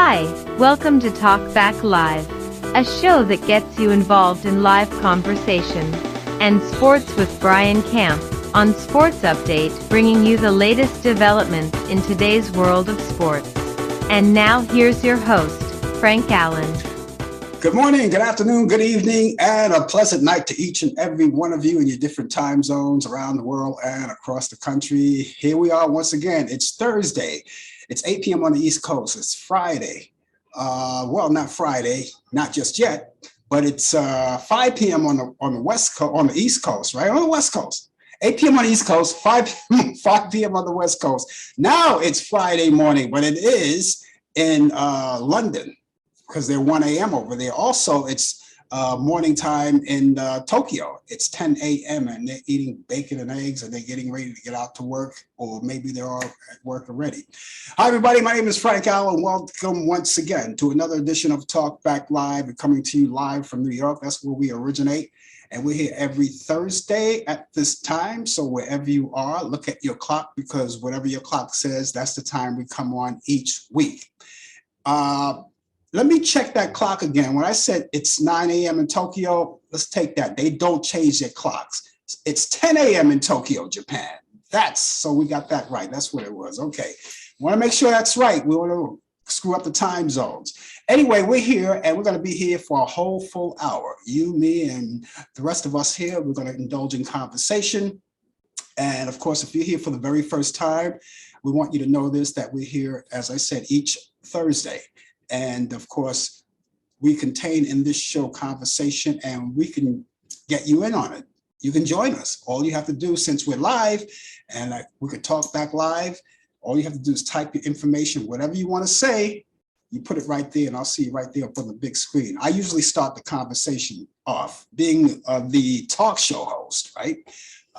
Hi, welcome to Talk Back Live, a show that gets you involved in live conversation and sports with Brian Camp on Sports Update, bringing you the latest developments in today's world of sports. And now here's your host, Frank Allan. Good morning, good afternoon, good evening, and a pleasant night to each and every one of you in your different time zones around the world and across the country. Here we are once again. It's Thursday. It's 8 p.m. on the East Coast. It's Friday. Well, not Friday, not just yet, but it's 5 p.m. on the West Coast, on the East Coast, right? On the West Coast. 8 p.m. on the East Coast, 5 p.m. on the West Coast. Now it's Friday morning, but it is in London because they're 1 a.m. over there. Also, it's morning time in Tokyo. It's 10 a.m. and they're eating bacon and eggs and they're getting ready to get out to work, or maybe they're all at work already. Hi, everybody. My name is Frank Allan. Welcome once again to another edition of Talk Back Live. We're coming to you live from New York. That's where we originate. And we're here every Thursday at this time. So wherever you are, look at your clock, because whatever your clock says, that's the time we come on each week. Let me check that clock again. When I said it's 9 a.m. in Tokyo, let's take that. They don't change their clocks. It's 10 a.m. in Tokyo, Japan. So we got that right. That's what it was. Okay. Want to make sure that's right. We want to screw up the time zones. Anyway, we're here and we're going to be here for a whole full hour. You, me, and the rest of us here, we're going to indulge in conversation. And of course, if you're here for the very first time, we want you to know this, that we're here, as I said, each Thursday. And of course, we contain in this show conversation and we can get you in on it. You can join us. All you have to do, since we're live and we could talk back live, all you have to do is type your information, whatever you want to say, you put it right there and I'll see you right there up on the big screen. I usually start the conversation off, being the talk show host, right?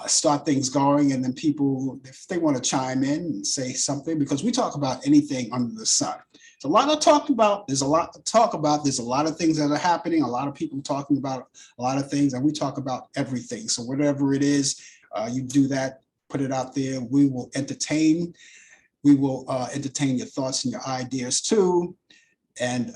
Start things going, and then people, if they want to chime in and say something, because we talk about anything under the sun. There's a lot to talk about. There's a lot to talk about. There's a lot of things that are happening. A lot of people talking about a lot of things, and we talk about everything. So whatever it is, you do that, put it out there. We will entertain. We will entertain your thoughts and your ideas too. And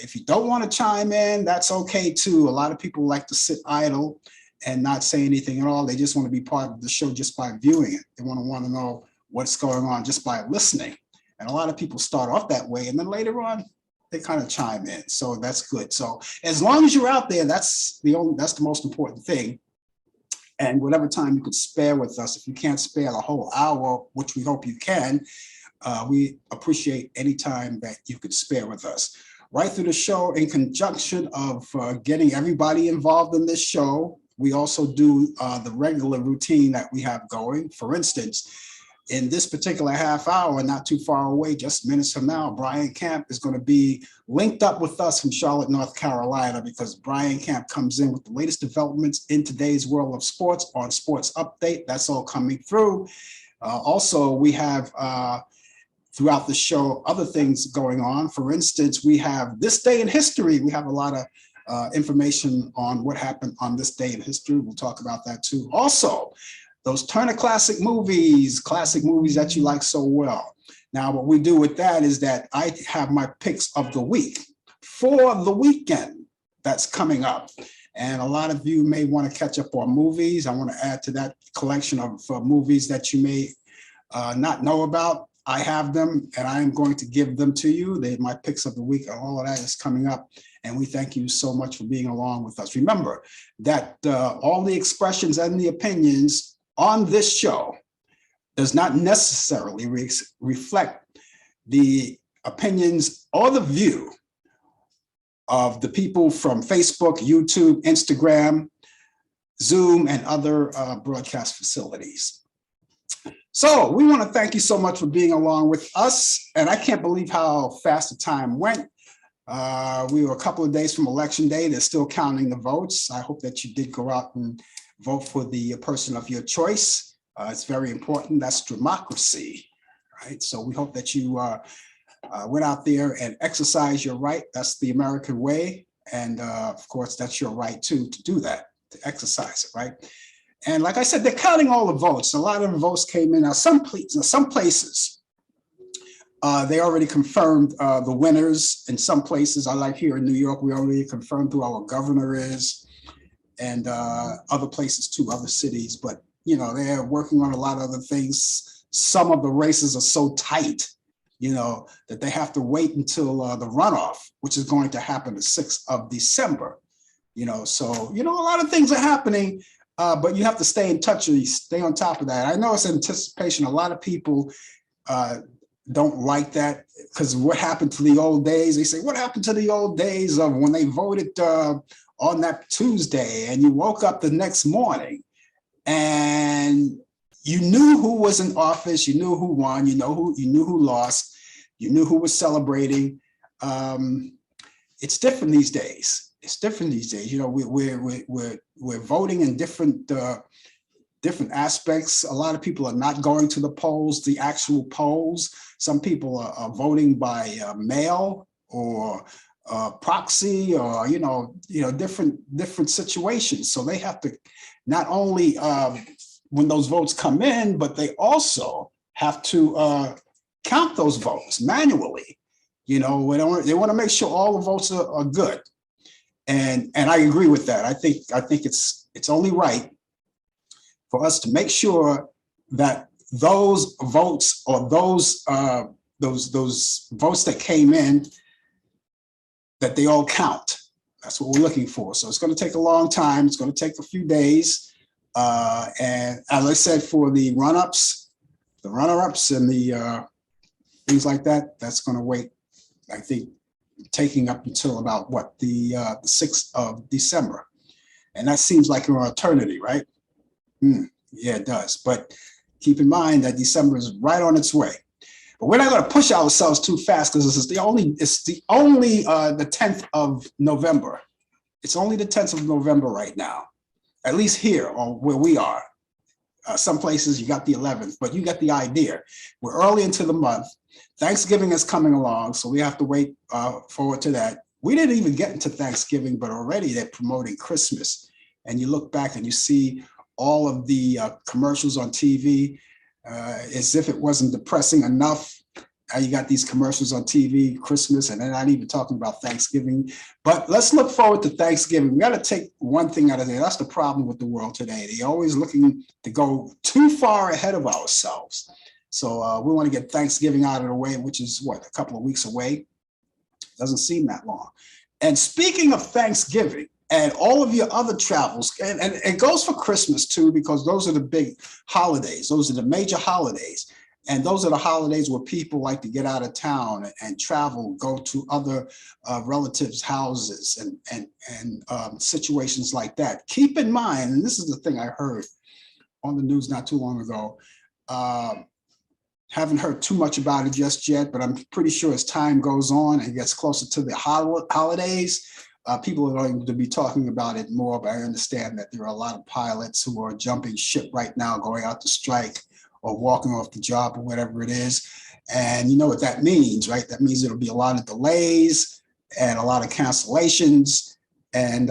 if you don't want to chime in, that's okay too. A lot of people like to sit idle and not say anything at all. They just want to be part of the show just by viewing it. They want to know what's going on just by listening. And a lot of people start off that way, and then later on, they kind of chime in. So that's good. So as long as you're out there, that's the most important thing. And whatever time you could spare with us, if you can't spare the whole hour, which we hope you can, we appreciate any time that you could spare with us. Right through the show, in conjunction of getting everybody involved in this show, we also do the regular routine that we have going. For instance, in this particular half hour, not too far away, just minutes from now, Brian Camp is going to be linked up with us from Charlotte, North Carolina, because Brian Camp comes in with the latest developments in today's world of sports on Sports Update. That's all coming through. Also, we have throughout the show other things going on. For instance, we have This Day in History. We have a lot of information on what happened on this day in history. We'll talk about that too. Also, those Turner classic movies that you like so well. Now, what we do with that is that I have my picks of the week for the weekend that's coming up. And a lot of you may want to catch up on movies. I want to add to that collection of movies that you may not know about. I have them and I am going to give them to you. They're my picks of the week. All of that is coming up. And we thank you so much for being along with us. Remember that all the expressions and the opinions on this show does not necessarily reflect the opinions or the view of the people from Facebook, YouTube, Instagram, Zoom, and other broadcast facilities. So we want to thank you so much for being along with us. And I can't believe how fast the time went. We were a couple of days from Election Day. They're still counting the votes. I hope that you did go out and vote for the person of your choice. It's very important. That's democracy, right? So we hope that you went out there and exercised your right. That's the American way. And of course, that's your right too, to do that, to exercise it, right? And like I said, they're counting all the votes. A lot of the votes came in. Now, some places, They already confirmed the winners in some places. I like here in New York, we already confirmed who our governor is, and other places too, other cities. But they're working on a lot of other things. Some of the races are so tight, that they have to wait until the runoff, which is going to happen the 6th of December. So a lot of things are happening, but you have to stay in touch and stay on top of that. I know it's anticipation. A lot of people don't like that because what happened to the old days? They say, what happened to the old days of when they voted on that Tuesday and you woke up the next morning and you knew who was in office, you knew who won, you knew who lost, you knew who was celebrating. It's different these days. It's different these days. We're voting in different aspects. A lot of people are not going to the polls, the actual polls. Some people are voting by mail or proxy, or different situations. So they have to not only when those votes come in, but they also have to count those votes manually. They want to make sure all the votes are good, and I agree with that. I think it's only right for us to make sure that those votes, or those votes that came in, that they all count. That's what we're looking for. So it's going to take a long time. It's going to take a few days. And as I said, for the run-ups, the runner-ups, and the things like that, that's going to wait, I think, taking up until about the 6th of December. And that seems like an eternity, right? Yeah, it does. But keep in mind that December is right on its way. But we're not going to push ourselves too fast, because it's the only the 10th of November. It's only the 10th of November right now, at least here on where we are. Some places you got the 11th, but you get the idea. We're early into the month. Thanksgiving is coming along, so we have to wait forward to that. We didn't even get into Thanksgiving, but already they're promoting Christmas. And you look back and you see all of the commercials on TV, as if it wasn't depressing enough. You got these commercials on TV, Christmas, and they're not even talking about Thanksgiving. But let's look forward to Thanksgiving. We got to take one thing out of there. That's the problem with the world today. They're always looking to go too far ahead of ourselves. So we want to get Thanksgiving out of the way, which is a couple of weeks away. Doesn't seem that long. And speaking of Thanksgiving and all of your other travels, and it goes for Christmas too, because those are the big holidays. Those are the major holidays. And those are the holidays where people like to get out of town and travel, go to other relatives' houses and situations like that. Keep in mind, and this is the thing I heard on the news not too long ago, haven't heard too much about it just yet, but I'm pretty sure as time goes on and gets closer to the holidays, people are going to be talking about it more. But I understand that there are a lot of pilots who are jumping ship right now, going out to strike or walking off the job or whatever it is. And you know what that means, right? That means there'll be a lot of delays and a lot of cancellations. And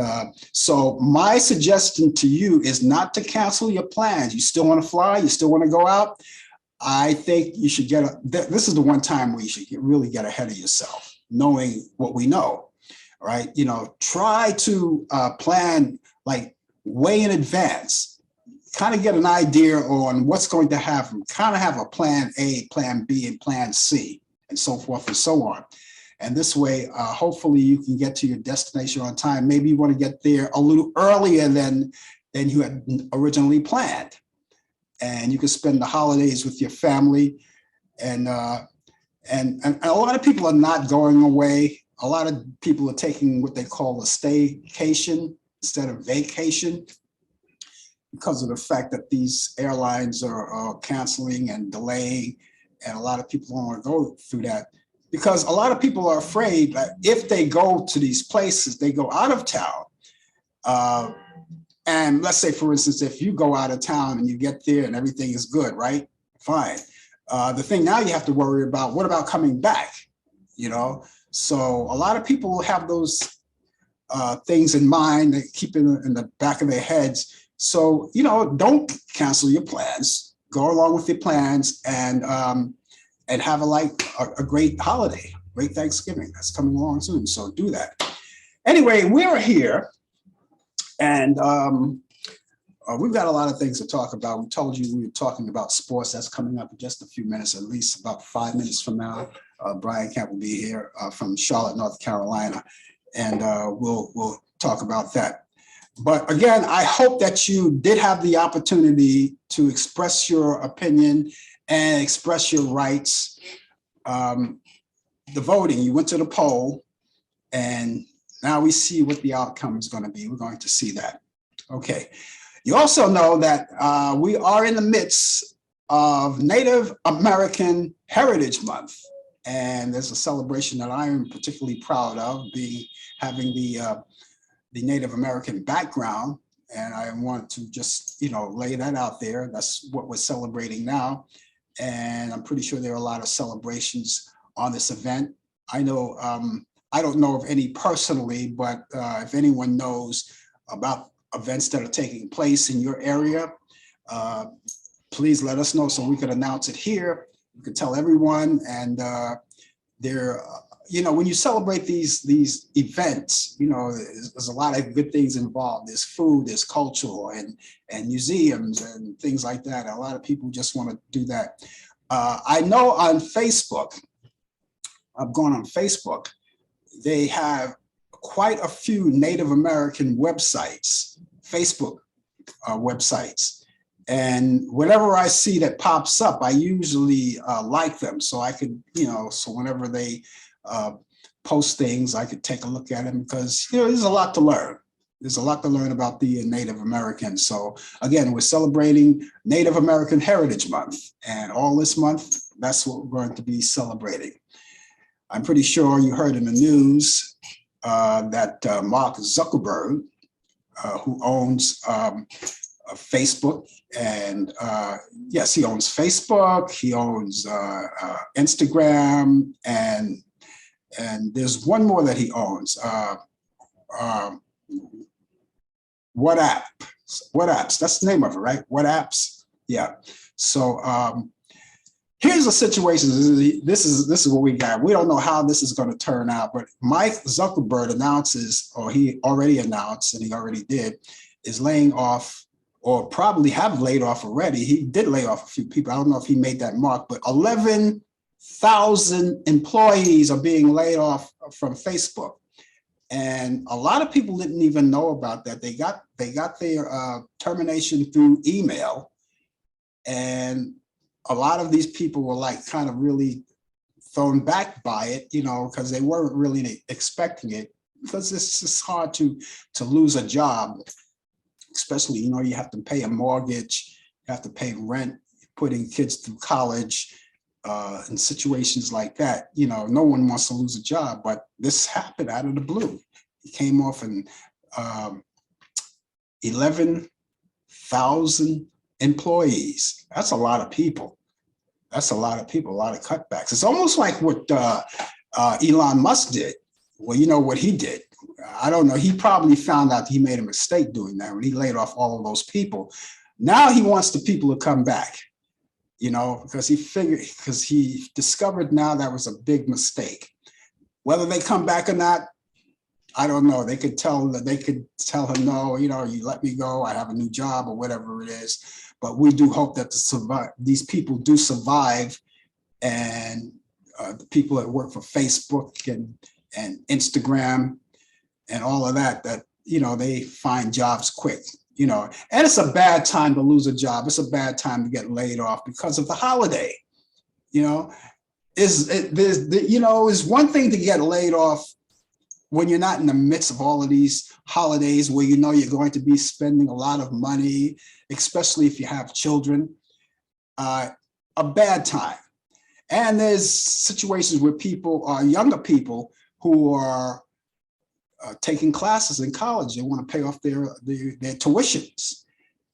so my suggestion to you is not to cancel your plans. You still want to fly? You still want to go out? I think you should this is the one time where you should really get ahead of yourself, knowing what we know, right? Try to plan like way in advance. Kind of get an idea on what's going to happen, kind of have a plan A, plan B, and plan C, and so forth and so on. And this way, hopefully you can get to your destination on time. Maybe you want to get there a little earlier than you had originally planned. And you can spend the holidays with your family. And a lot of people are not going away. A lot of people are taking what they call a staycation instead of vacation, because of the fact that these airlines are canceling and delaying, and a lot of people don't want to go through that, because a lot of people are afraid that if they go to these places, they go out of town. And let's say, for instance, if you go out of town and you get there and everything is good, right? Fine. The thing now you have to worry about, what about coming back? So a lot of people will have those things in mind, they keep it in the back of their heads. So, don't cancel your plans. Go along with your plans and and have a great holiday, great Thanksgiving. That's coming along soon. So do that. Anyway, we're here and we've got a lot of things to talk about. We told you we were talking about sports. That's coming up in just a few minutes, at least about 5 minutes from now. Brian Camp will be here from Charlotte, North Carolina, and we'll talk about that. But again, I hope that you did have the opportunity to express your opinion and express your rights. The voting, you went to the poll, and now we see what the outcome is going to be. We're going to see that. Okay. You also know that we are in the midst of Native American Heritage Month, and there's a celebration that I am particularly proud of, having the Native American background, and I want to just lay that out there. That's what we're celebrating now, and I'm pretty sure there are a lot of celebrations on this event. I know I don't know of any personally, but if anyone knows about events that are taking place in your area, please let us know so we could announce it here. You could tell everyone, and when you celebrate these events, there's a lot of good things involved. There's food, there's cultural and museums and things like that. A lot of people just want to do that. I know on Facebook, I've gone on Facebook, they have quite a few Native American websites, Facebook websites. And whatever I see that pops up, I usually like them. So I could, so whenever they post things, I could take a look at them because, there's a lot to learn. There's a lot to learn about the Native Americans. So again, we're celebrating Native American Heritage Month. And all this month, that's what we're going to be celebrating. I'm pretty sure you heard in the news that Mark Zuckerberg, who owns Facebook, and yes, he owns Facebook, he owns Instagram, and there's one more that he owns, WhatsApp, that's the name of it, right? WhatsApp, yeah. So here's a situation. This is what we got. We don't know how this is going to turn out, but Mike Zuckerberg announces, or he already announced, and he already did, is laying off, or probably have laid off already. He did lay off a few people. I don't know if he made that mark, but 11,000 employees are being laid off from Facebook. And a lot of people didn't even know about that. They got their termination through email, and a lot of these people were kind of really thrown back by it, because they weren't really expecting it, because it's just hard to lose a job, especially, you have to pay a mortgage, you have to pay rent, putting kids through college, in situations like that. No one wants to lose a job, but this happened out of the blue. It came off in 11,000 employees. That's a lot of people. That's a lot of people, a lot of cutbacks. It's almost like what Elon Musk did. Well, what he did. I don't know. He probably found out he made a mistake doing that when he laid off all of those people. Now he wants the people to come back, because he discovered now that was a big mistake. Whether they come back or not, I don't know. They could tell him, no, you let me go. I have a new job, or whatever it is. But we do hope that these people do survive, and the people that work for Facebook and Instagram and all of that, they find jobs quick, and it's a bad time to lose a job. It's a bad time to get laid off because of the holiday. It's one thing to get laid off when you're not in the midst of all of these holidays where you're going to be spending a lot of money, especially if you have children. A bad time. And there's situations where younger people who are taking classes in college. They want to pay off their tuitions,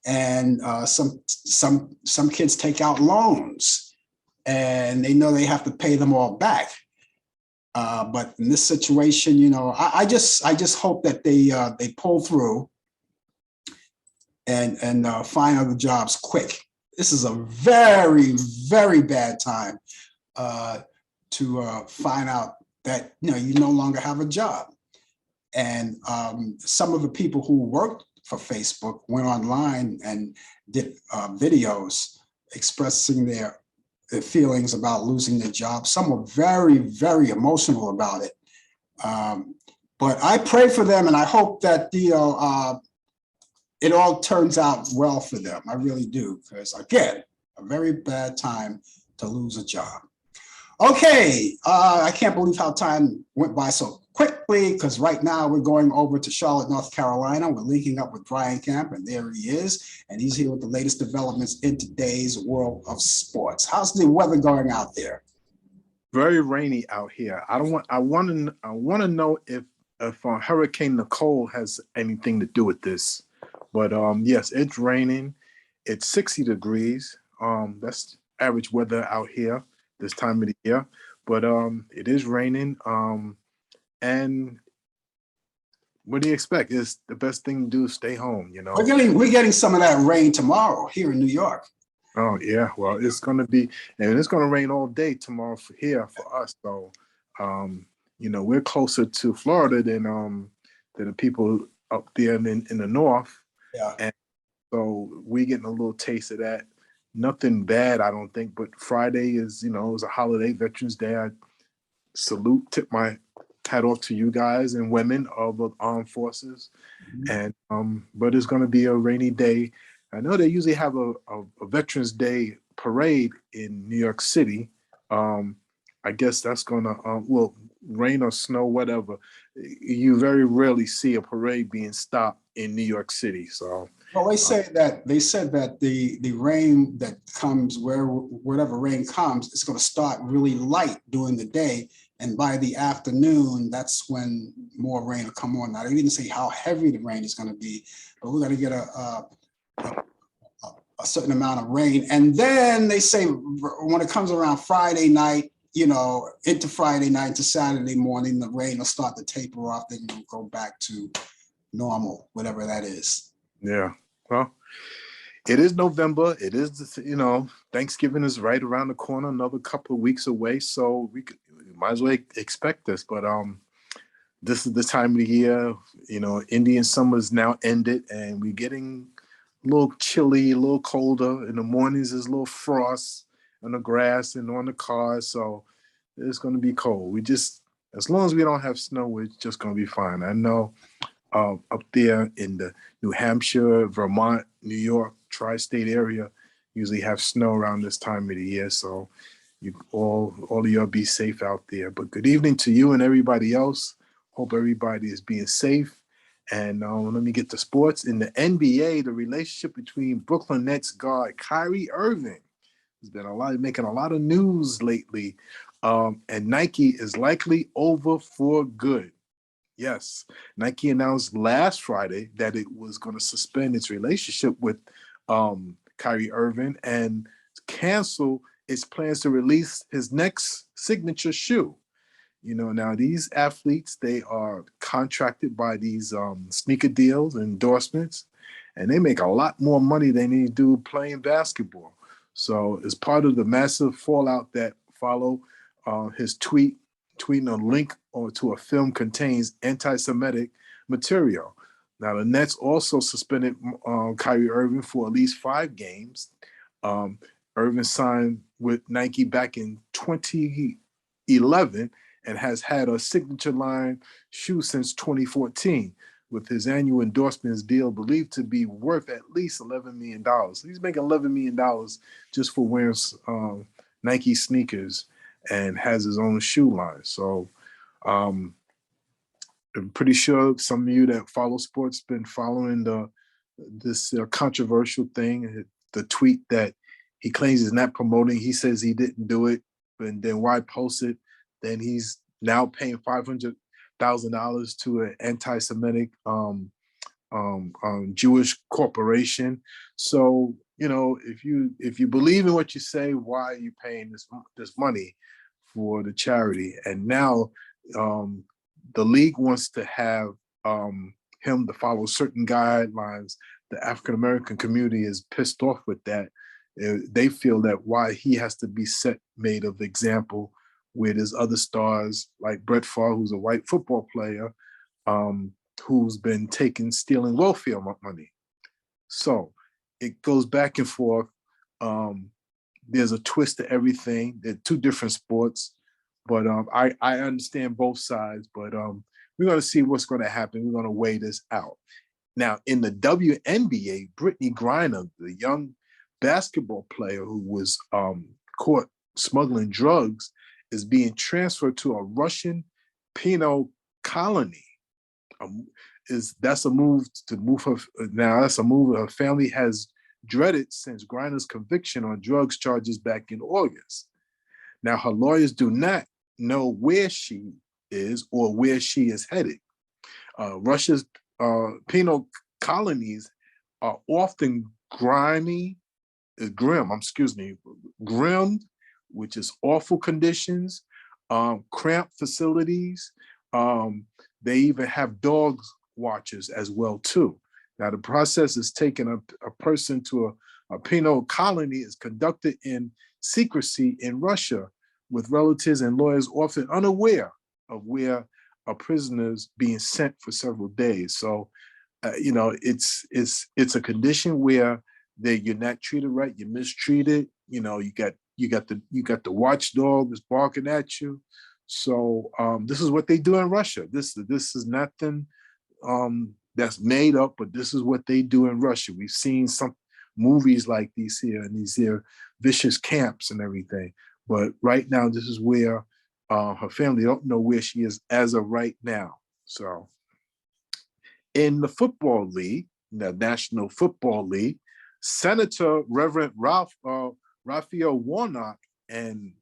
and some kids take out loans, and they know they have to pay them all back. But in this situation, I just hope that they pull through and find other jobs quick. This is a very, very bad time uh, to find out that you no longer have a job. And some of the people who worked for Facebook went online and did videos expressing their feelings about losing their job. Some were very, very emotional about it. But I pray for them, and I hope that it all turns out well for them. I really do, because again, a very bad time to lose a job. Okay, I can't believe how time went by so quickly, because right now we're going over to Charlotte, North Carolina. We're linking up with Brian Camp, and there he is, and he's here with the latest developments in today's world of sports. How's the weather going out there? Very rainy out here. I want to know if Hurricane Nicole has anything to do with this. But yes, it's raining. It's 60 degrees. That's average weather out here this time of the year. But it is raining. And what do you expect? It's the best thing to do is stay home, We're getting some of that rain tomorrow here in New York. Oh yeah, well it's gonna be, and it's gonna rain all day tomorrow here for us. So, we're closer to Florida than the people up there in the north, Yeah. and so we getting a little taste of that. Nothing bad, I don't think. But Friday is, it's a holiday, Veterans Day. I tip my hat off to you guys and women of the armed forces, and but it's gonna be a rainy day. I know they usually have a Veterans Day parade in New York City. I guess that's gonna rain or snow, whatever. You very rarely see a parade being stopped in New York City. So Well, they said that the rain that comes wherever rain comes, it's going to start really light during the day, and by the afternoon, that's when more rain will come on. Now they didn't say how heavy the rain is going to be, but we're going to get a certain amount of rain, and then they say when it comes around Friday night, into Friday night to Saturday morning, the rain will start to taper off. Then you'll go back to normal, whatever that is. yeah, well, it is November. It is, Thanksgiving is right around the corner, another couple of weeks away. So we might as well expect this. But this is the time of the year, Indian summer is now ended, and we're getting a little chilly, a little colder. In the mornings, there's a little frost on the grass and on the cars. So it's going to be cold. As long as we don't have snow, it's just going to be fine. I know up there in the New Hampshire, Vermont, New York, tri-state area usually have snow around this time of the year. So you all of y'all be safe out there. But good evening to you and everybody else. Hope everybody is being safe. And let me get to sports. In the NBA, the relationship between Brooklyn Nets guard Kyrie Irving has been making a lot of news lately. And Nike is likely over for good. Yes, Nike announced last Friday that it was going to suspend its relationship with Kyrie Irving and cancel its plans to release his next signature shoe. Now these athletes, they are contracted by these sneaker deals, endorsements, and they make a lot more money than they do playing basketball. So as part of the massive fallout that followed, his tweeting a link to a film contains anti-Semitic material. Now the Nets also suspended Kyrie Irving for at least 5 games. Irving signed with Nike back in 2011 and has had a signature line shoe since 2014, with his annual endorsements deal believed to be worth at least $11 million. He's making $11 million just for wearing Nike sneakers and has his own shoe line. So I'm pretty sure some of you that follow sports been following this controversial thing, the tweet that he claims is not promoting. He says he didn't do it, and then why post it? Then he's now paying $500,000 to an anti-Semitic Jewish corporation. So if you believe in what you say, why are you paying this money for the charity? And now the league wants to have him to follow certain guidelines. The African American community is pissed off with that, They feel that why he has to be made of example, where there's other stars like Brett Favre, who's a white football player, who's been stealing welfare money. So it goes back and forth. There's a twist to everything. They're two different sports, but I understand both sides. But we're going to see what's going to happen. We're going to weigh this out. Now, in the WNBA, Brittany Griner, the young basketball player who was caught smuggling drugs, is being transferred to a Russian penal colony. That's a move to move her. Now, that's a move her family has dreaded since Griner's conviction on drugs charges back in August. Now, her lawyers do not know where she is or where she is headed. Russia's penal colonies are often grim, which is awful conditions, cramped facilities. They even have dog watchers as well too. Now, the process is taking a person to a penal colony is conducted in secrecy in Russia, with relatives and lawyers often unaware of where a prisoner is being sent for several days. So, it's a condition where you're not treated right, you're mistreated. You got the watchdog that's barking at you. So this is what they do in Russia. This is nothing that's made up, but this is what they do in Russia. We've seen some movies like these here, and these here vicious camps and everything. But right now, this is where her family don't know where she is as of right now. So in the Football League, the National Football League, Senator Reverend Raphael Warnock and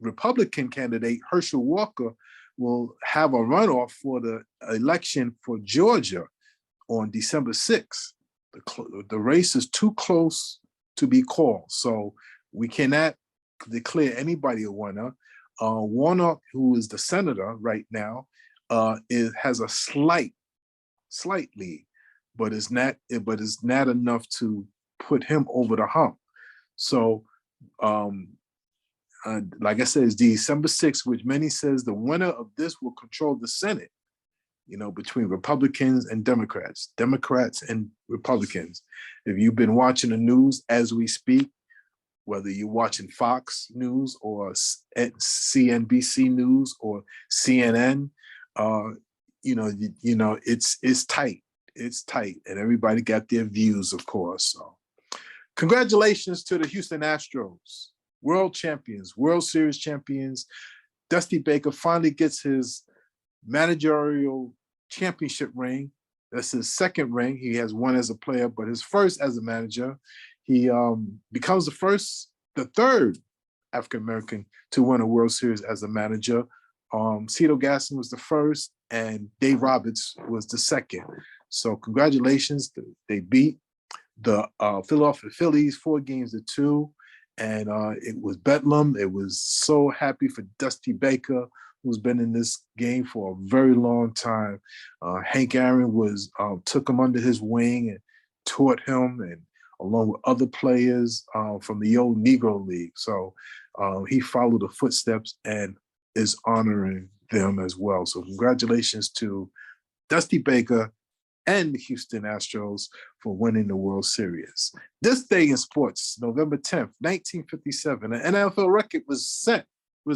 Republican candidate Herschel Walker will have a runoff for the election for Georgia on December 6th. The race is too close to be called, so we cannot declare anybody a winner. Warnock, who is the senator right now, has a slight lead, but it's not enough to put him over the hump. So, like I said, it's December 6th, which many says the winner of this will control the Senate, between Republicans and Democrats and Republicans. If you've been watching the news as we speak, whether you're watching Fox News or CNBC News or CNN, it's tight. It's tight, and everybody got their views, of course. So, congratulations to the Houston Astros, world champions, World Series champions. Dusty Baker finally gets his managerial championship ring. That's his second ring. He has one as a player, but his first as a manager. He becomes the third African-American to win a World Series as a manager. Cito Gaston was the first, and Dave Roberts was the second. So congratulations. They beat the Philadelphia Phillies 4-2, and it was bedlam. It was so happy for Dusty Baker, who's been in this game for a very long time. Hank Aaron took him under his wing and taught him, and along with other players from the old Negro League. So he followed the footsteps and is honoring them as well. So congratulations to Dusty Baker and the Houston Astros for winning the World Series. This day in sports, November 10th, 1957, an NFL record was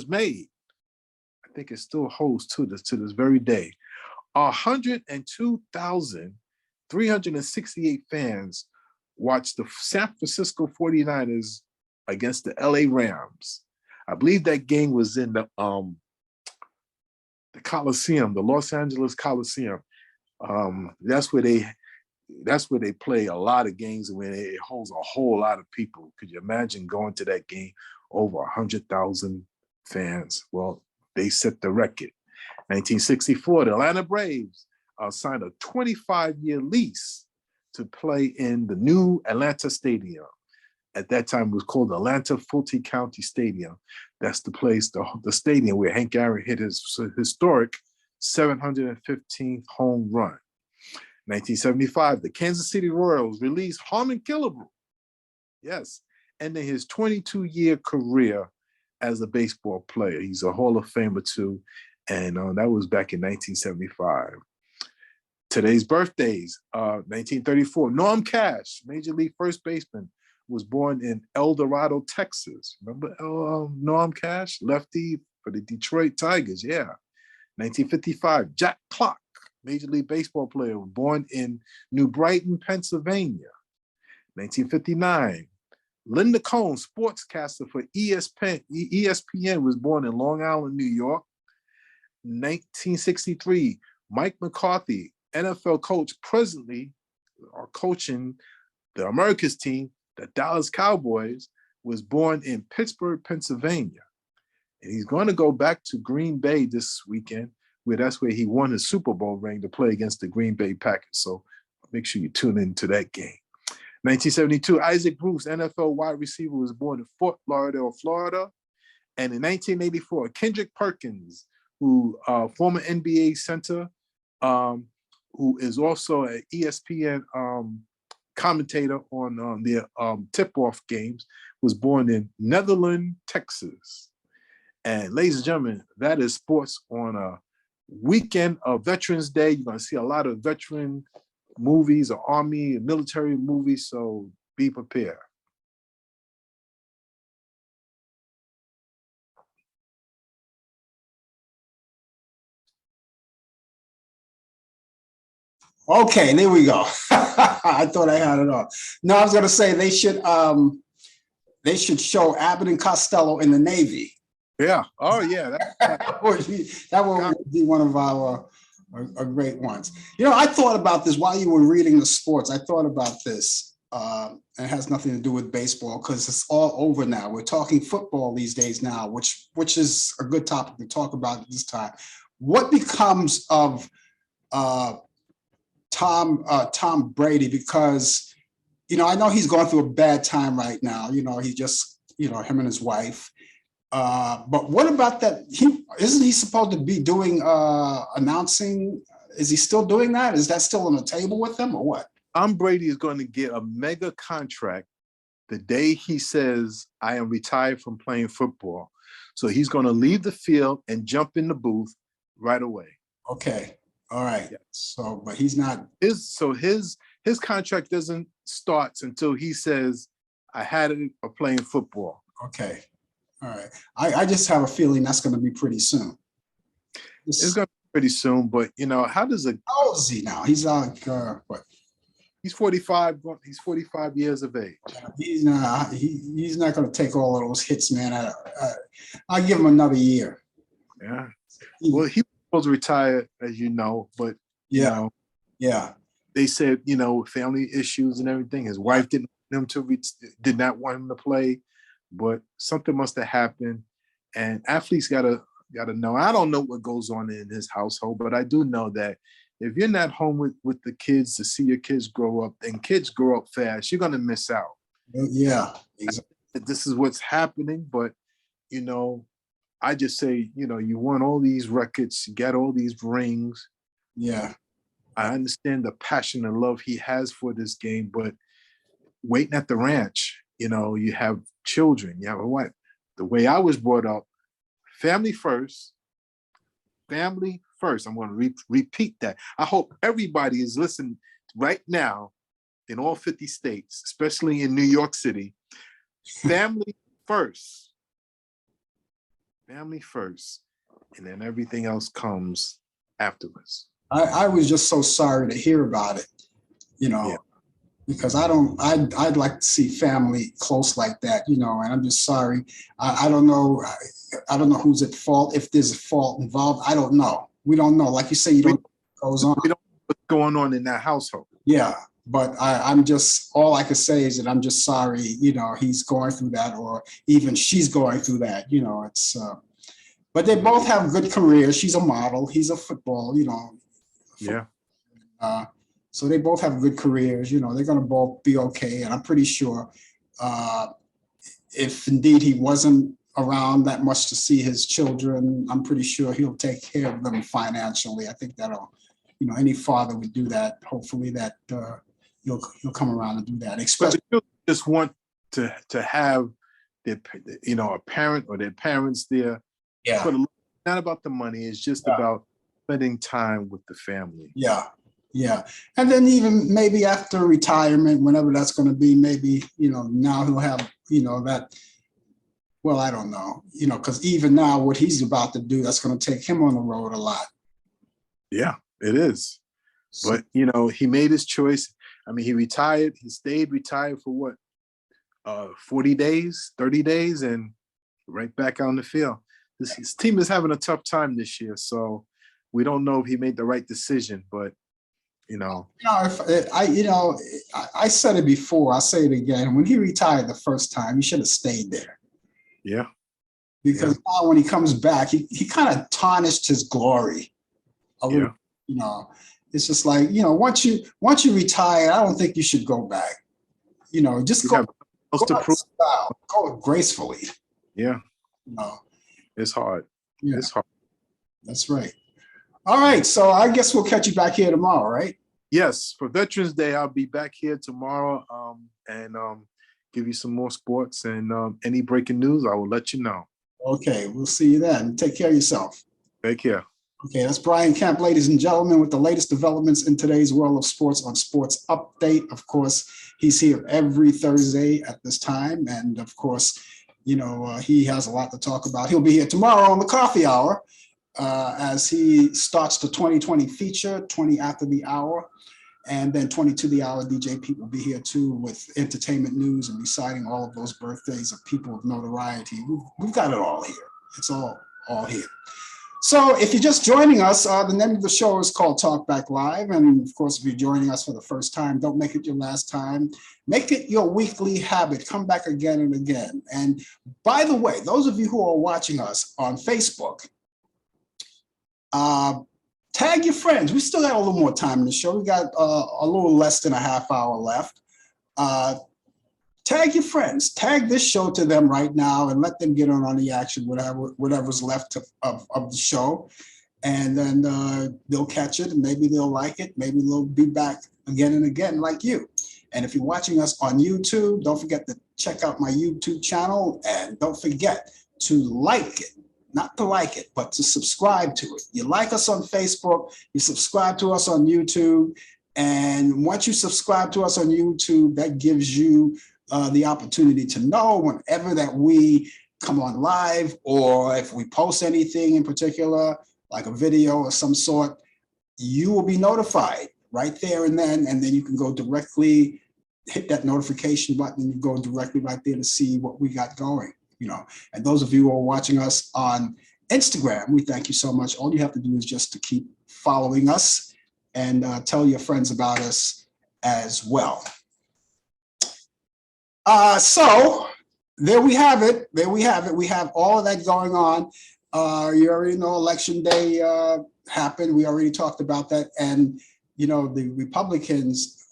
made. I think it still holds to this very day. 102,368 fans watched the San Francisco 49ers against the LA Rams. I believe that game was in the Coliseum, the Los Angeles Coliseum. That's where they play a lot of games when it holds a whole lot of people. Could you imagine going to that game? Over 100,000 fans. Well, they set the record. 1964, the Atlanta Braves signed a 25-year lease to play in the new Atlanta Stadium. At that time, it was called Atlanta Fulton County Stadium. That's the place, the stadium where Hank Aaron hit his historic 715th home run. 1975, the Kansas City Royals released Harmon Killebrew. Yes, ending his 22-year career as a baseball player. He's a Hall of Famer too, and that was back in 1975. Today's birthdays, 1934. Norm Cash, Major League first baseman, was born in El Dorado, Texas. Remember Norm Cash, lefty for the Detroit Tigers? Yeah. 1955. Jack Clark, Major League Baseball player, born in New Brighton, Pennsylvania. 1959. Linda Cohn, sportscaster for ESPN, was born in Long Island, New York. 1963. Mike McCarthy, NFL coach, presently are coaching the America's team, the Dallas Cowboys, was born in Pittsburgh, Pennsylvania. And he's going to go back to Green Bay this weekend, where that's where he won his Super Bowl ring to play against the Green Bay Packers. So make sure you tune into that game. 1972, Isaac Bruce, NFL wide receiver, was born in Fort Lauderdale, Florida. And in 1984, Kendrick Perkins, who former NBA center, who is also an ESPN commentator on their tip-off games, was born in Netherlands, Texas. And ladies and gentlemen, that is sports on a weekend of Veterans Day. You're going to see a lot of veteran movies or army and military movies, so be prepared. Okay, there we go. I thought I had it on. No, I was going to say they should show Abbott and Costello in the Navy. Yeah. Oh, yeah. That would be one of our great ones. You know, I thought about this while you were reading the sports. I thought about this. It has nothing to do with baseball because it's all over now. We're talking football these days now, which is a good topic to talk about at this time. What becomes of Tom Brady? Because, you know, I know he's going through a bad time right now. You know, he just, you know, him and his wife. But what about that? Isn't he supposed to be doing announcing? Is he still doing that? Is that still on the table with him or what? Tom Brady is going to get a mega contract the day he says, I am retired from playing football. So he's going to leave the field and jump in the booth right away. Okay. All right. Yeah. So, but he's not. His contract doesn't start until he says, I had it for playing football. Okay. All right. I just have a feeling that's going to be pretty soon. It's going to be pretty soon, but you know, how old is he now? He's like, what? He's 45. He's 45 years of age. He's not going to take all of those hits, man. I'll give him another year. Yeah. Well, he was supposed to retire, as you know, but you know, they said, you know, family issues and everything. His wife did not want him to play, but something must have happened. And athletes gotta know. I don't know what goes on in his household, but I do know that if you're not home with the kids to see your kids grow up, and kids grow up fast, you're gonna miss out. Yeah, exactly. This is what's happening, but you know, I just say, you know, you won all these records, you got all these rings. Yeah. I understand the passion and love he has for this game, but waiting at the ranch, you know, you have children, you have a wife. The way I was brought up, family first, family first. I'm going to repeat that. I hope everybody is listening right now in all 50 states, especially in New York City. Family first. Family first. And then everything else comes afterwards. I was just so sorry to hear about it, you know, because I'd like to see family close like that, you know, and I'm just sorry. I don't know who's at fault, if there's a fault involved. I don't know. We don't know. Like you say, you don't know what goes on. We don't know what's going on in that household. Yeah. But I'm just, all I can say is that I'm just sorry, you know, he's going through that, or even she's going through that, you know, it's, but they both have good careers. She's a model. He's a football, you know. Yeah. So they both have good careers, you know, they're going to both be okay. And I'm pretty sure if indeed he wasn't around that much to see his children, I'm pretty sure he'll take care of them financially. I think that'll, you know, any father would do that. Hopefully that he'll come around and do that. But the children just want to have their, a parent or their parents there. Yeah. But not about the money. It's just about spending time with the family. Yeah. Yeah. And then even maybe after retirement, whenever that's going to be, maybe, now he'll have, that, well, I don't know, because even now what he's about to do, that's going to take him on the road a lot. Yeah, it is. But, he made his choice. I mean, he retired. He stayed retired for what? 40 days, 30 days, and right back on the field. His team is having a tough time this year, so we don't know if he made the right decision, but I said it before, I'll say it again. When he retired the first time, he should have stayed there. Yeah. Because now when he comes back, he kind of tarnished his glory a little. It's just like, once you retire, I don't think you should go back. Just go gracefully. Yeah. It's hard. Yeah. It's hard. That's right. All right. So I guess we'll catch you back here tomorrow, right? Yes. For Veterans Day, I'll be back here tomorrow and give you some more sports and any breaking news, I will let you know. Okay. We'll see you then. Take care of yourself. Take care. Okay, that's Brian Kemp, ladies and gentlemen, with the latest developments in today's world of sports on Sports Update. Of course, he's here every Thursday at this time. And of course, he has a lot to talk about. He'll be here tomorrow on the coffee hour as he starts the 2020 feature, 20 after the hour. And then 20 to the hour, DJ Pete will be here too with entertainment news and reciting all of those birthdays of people of notoriety. We've got it all here. It's all here. So if you're just joining us, the name of the show is called Talk Back Live. And of course, if you're joining us for the first time, don't make it your last time. Make it your weekly habit. Come back again and again. And by the way, those of you who are watching us on Facebook, tag your friends. We still got a little more time in the show. We got a little less than a half hour left. Tag your friends. Tag this show to them right now and let them get on the action, whatever's left of the show. And then they'll catch it and maybe they'll like it. Maybe they'll be back again and again like you. And if you're watching us on YouTube, don't forget to check out my YouTube channel and don't forget to like it. Not to like it, but to subscribe to it. You like us on Facebook, you subscribe to us on YouTube. And once you subscribe to us on YouTube, that gives you the opportunity to know whenever that we come on live, or if we post anything in particular, like a video of some sort, you will be notified right there and then you can go directly, hit that notification button, and you go directly right there to see what we got going, And those of you who are watching us on Instagram, we thank you so much. All you have to do is just to keep following us and tell your friends about us as well. So there we have it. We have all of that going on. You already know Election Day happened. We already talked about that. And, the Republicans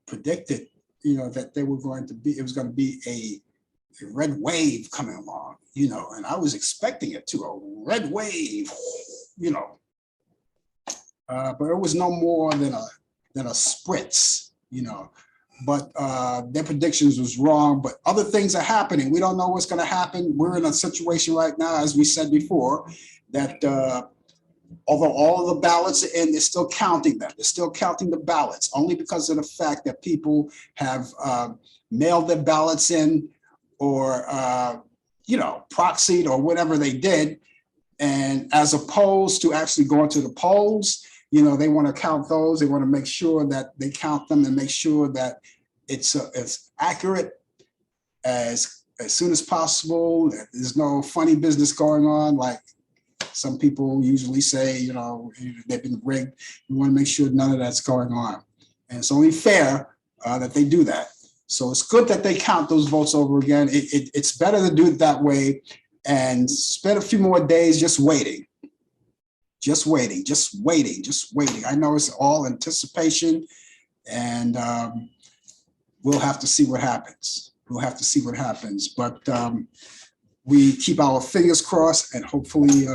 predicted, that it was going to be a red wave coming along, and I was expecting it to, a red wave, but it was no more than a spritz, but their predictions was wrong, but other things are happening. We don't know what's going to happen. We're in a situation right now, as we said before, that although all of the ballots are in, they're still counting them. They're still counting the ballots only because of the fact that people have mailed their ballots in or, proxied or whatever they did. And as opposed to actually going to the polls, they want to count those. They want to make sure that they count them and make sure that it's as accurate as soon as possible. That there's no funny business going on. Like some people usually say, they've been rigged. We want to make sure none of that's going on. And it's only fair that they do that. So it's good that they count those votes over again. It's better to do it that way and spend a few more days just waiting. Just waiting. I know it's all anticipation, and we'll have to see what happens. But we keep our fingers crossed, and hopefully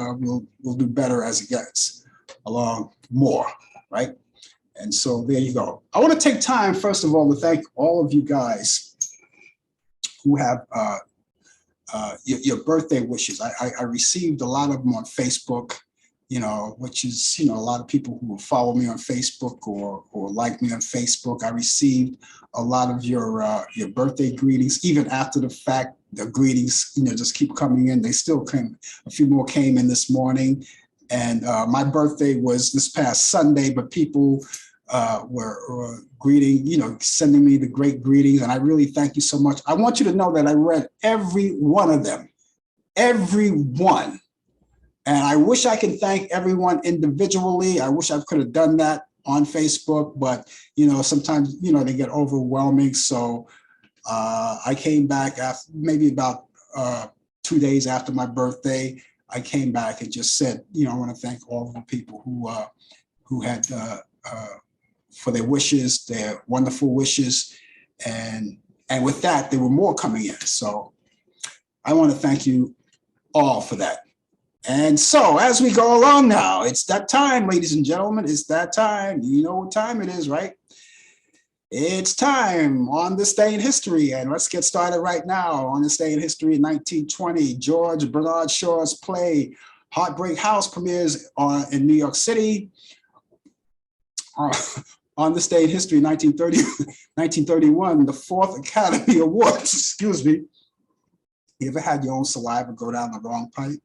we'll do better as it gets along more, right? And so there you go. I want to take time, first of all, to thank all of you guys who have your birthday wishes. I received a lot of them on Facebook, which is, a lot of people who will follow me on Facebook or like me on Facebook. I received a lot of your birthday greetings, even after the fact. The greetings, just keep coming in. They still came. A few more came in this morning, and my birthday was this past Sunday. But people were greeting, sending me the great greetings, and I really thank you so much. I want you to know that I read every one of them, every one. And I wish I could thank everyone individually. I wish I could have done that on Facebook, but sometimes they get overwhelming. So I came back after maybe about 2 days after my birthday. I came back and just said, I want to thank all of the people who had for their wishes, their wonderful wishes, and with that, there were more coming in. So I want to thank you all for that. And so as we go along now, it's that time, ladies and gentlemen, it's that time. You know what time it is, right? It's time on This Day in History, and let's get started right now. On This Day in History in 1920, George Bernard Shaw's play Heartbreak House premieres in New York City. On This Day in History, 1931, the 4th Academy Awards, excuse me. You ever had your own saliva go down the wrong pipe?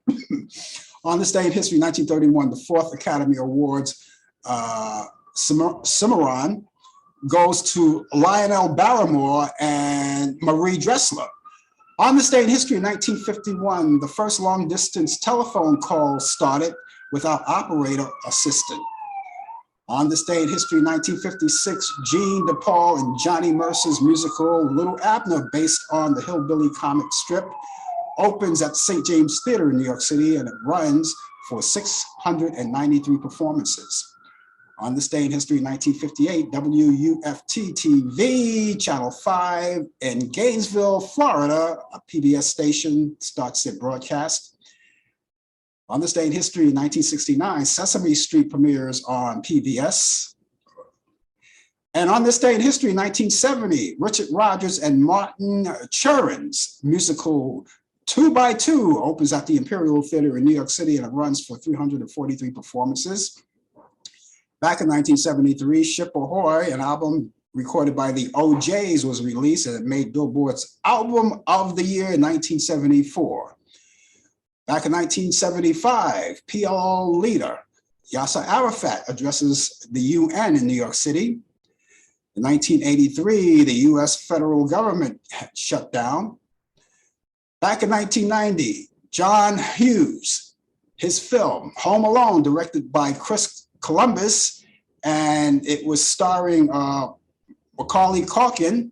On This Day in History, 1931, the 4th Academy Awards, Cimarron goes to Lionel Barrymore and Marie Dressler. On This Day in History, 1951, the first long-distance telephone call started without operator assistant. On This Day in History, 1956, Gene DePaul and Johnny Mercer's musical Little Abner, based on the Hillbilly comic strip, opens at St. James Theater in New York City, and it runs for 693 performances. On This Day in History, 1958, WUFT-TV, Channel 5 in Gainesville, Florida, a PBS station, starts their broadcast. On This Day in History, 1969, Sesame Street premieres on PBS. And on This Day in History, 1970, Richard Rodgers and Martin Churin's musical 2 by 2 opens at the Imperial Theater in New York City, and it runs for 343 performances. Back in 1973, Ship Ahoy, an album recorded by the OJs, was released, and it made Billboard's Album of the Year in 1974. Back in 1975, PLO leader Yasser Arafat addresses the UN in New York City. In 1983, the US federal government shut down. Back in 1990, John Hughes, his film Home Alone, directed by Chris Columbus, and it was starring Macaulay Culkin,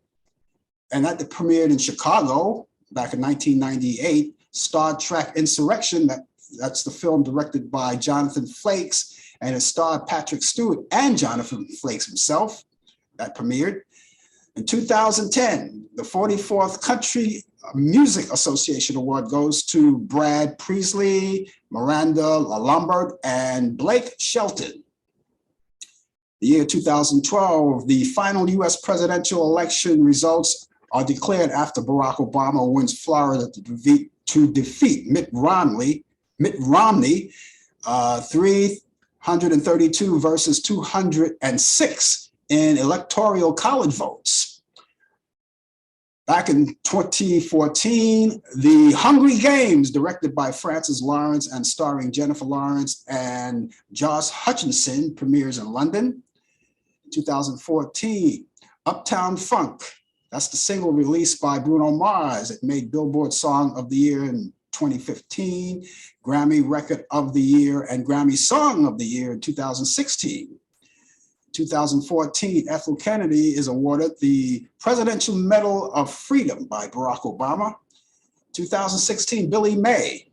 and that premiered in Chicago back in 1998. Star Trek Insurrection, that's the film directed by Jonathan Frakes, and it starred Patrick Stewart and Jonathan Frakes himself. That premiered. In 2010, the 44th Country Music Association Award goes to Brad Priestley, Miranda Lambert, and Blake Shelton. The year 2012, the final US presidential election results are declared after Barack Obama wins Florida to defeat Mitt Romney, 332 versus 206 in electoral college votes. Back in 2014, The Hungry Games, directed by Francis Lawrence and starring Jennifer Lawrence and Josh Hutcherson, premieres in London. In 2014, Uptown Funk, that's the single released by Bruno Mars. It made Billboard Song of the Year in 2015, Grammy Record of the Year, and Grammy Song of the Year in 2016. 2014, Ethel Kennedy is awarded the Presidential Medal of Freedom by Barack Obama. 2016, Billy May,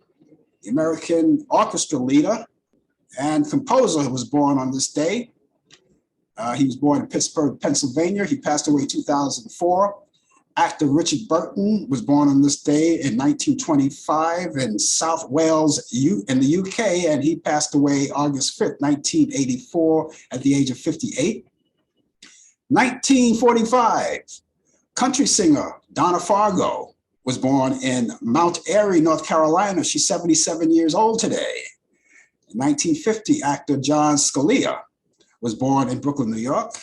the American orchestra leader and composer, was born on this day. He was born in Pittsburgh, Pennsylvania. He passed away in 2004. Actor Richard Burton was born on this day in 1925 in South Wales in the UK, and he passed away August 5th, 1984 at the age of 58. 1945, country singer Donna Fargo was born in Mount Airy, North Carolina. She's 77 years old today. In 1950, actor John Scalia was born in Brooklyn, New York,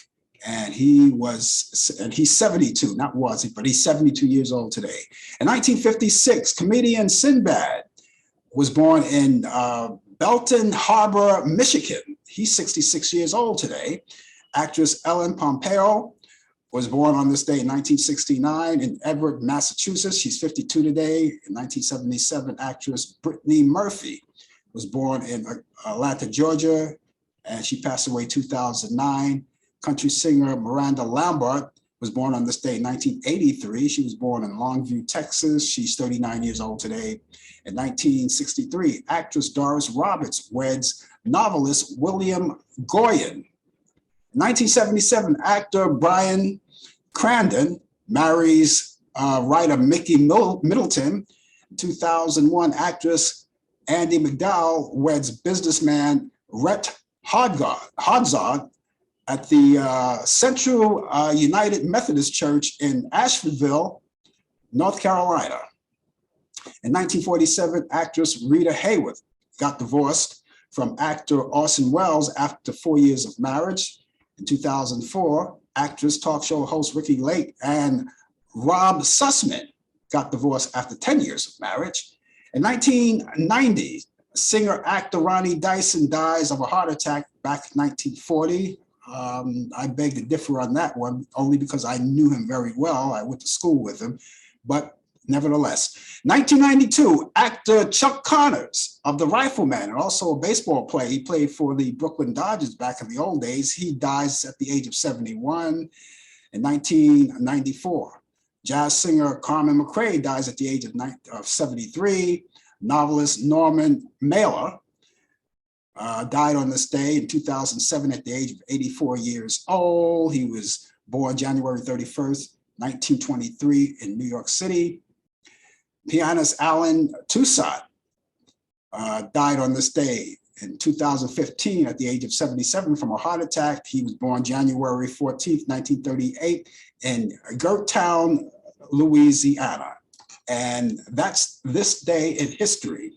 and he's 72, not was he, but he's 72 years old today. In 1956, comedian Sinbad was born in Belton Harbor, Michigan. He's 66 years old today. Actress Ellen Pompeo was born on this day in 1969 in Everett, Massachusetts. She's 52 today. In 1977, actress Brittany Murphy was born in Atlanta, Georgia, and she passed away in 2009. Country singer Miranda Lambert was born on this day in 1983. She was born in Longview, Texas. She's 39 years old today. In 1963, actress Doris Roberts weds novelist William Goyen. In 1977, actor Brian Crandon marries writer Mickey Middleton. In 2001, actress Andy McDowell weds businessman Rhett Hodzod at the Central United Methodist Church in Asheville, North Carolina. In 1947, actress Rita Hayworth got divorced from actor Orson Welles after 4 years of marriage. In 2004, actress talk show host Ricky Lake and Rob Sussman got divorced after 10 years of marriage. In 1990, singer actor Ronnie Dyson dies of a heart attack back in 1940. I beg to differ on that one, only because I knew him very well. I went to school with him, but nevertheless. 1992, actor Chuck Connors of The Rifleman, and also a baseball player. He played for the Brooklyn Dodgers back in the old days. He dies at the age of 71. In 1994, jazz singer Carmen McRae dies at the age of 73. Novelist Norman Mailer died on this day in 2007 at the age of 84 years old. He was born January 31st, 1923 in New York City. Pianist Allan Toussaint died on this day in 2015 at the age of 77 from a heart attack. He was born January 14th, 1938 in Gerttown, Louisiana. And that's this day in history.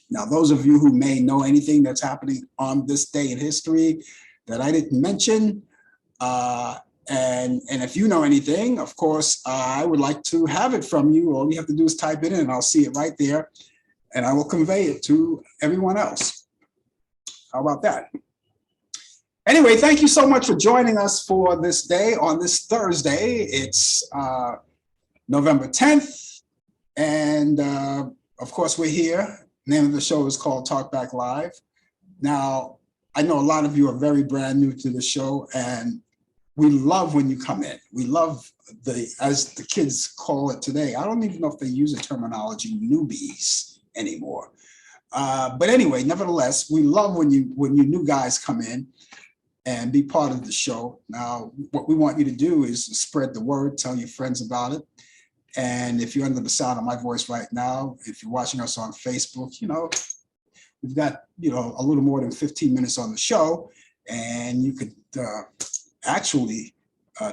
Now, those of you who may know anything that's happening on this day in history that I didn't mention, and if you know anything, of course, I would like to have it from you. All you have to do is type it in and I'll see it right there and I will convey it to everyone else. How about that? Anyway, thank you so much for joining us for this day on this Thursday. It's November 10th. And of course, we're here. The name of the show is called Talk Back Live. Now, I know a lot of you are very brand new to the show, and we love when you come in. We love as the kids call it today. I don't even know if they use the terminology newbies anymore. But anyway, nevertheless, we love when you new guys come in and be part of the show. Now, what we want you to do is spread the word, tell your friends about it. And if you're under the sound of my voice right now, if you're watching us on Facebook, we've got, a little more than 15 minutes on the show, and you could actually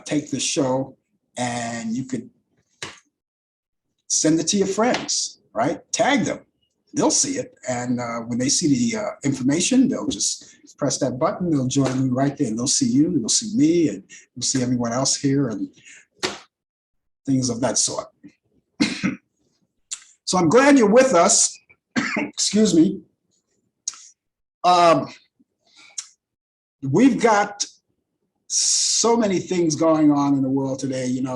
take this show and you could send it to your friends, right? Tag them. They'll see it. And when they see the information, they'll just press that button. They'll join me right there. And they'll see you, they'll see me, and they'll see everyone else here and things of that sort. So I'm glad you're with us. Excuse me. We've got so many things going on in the world today, and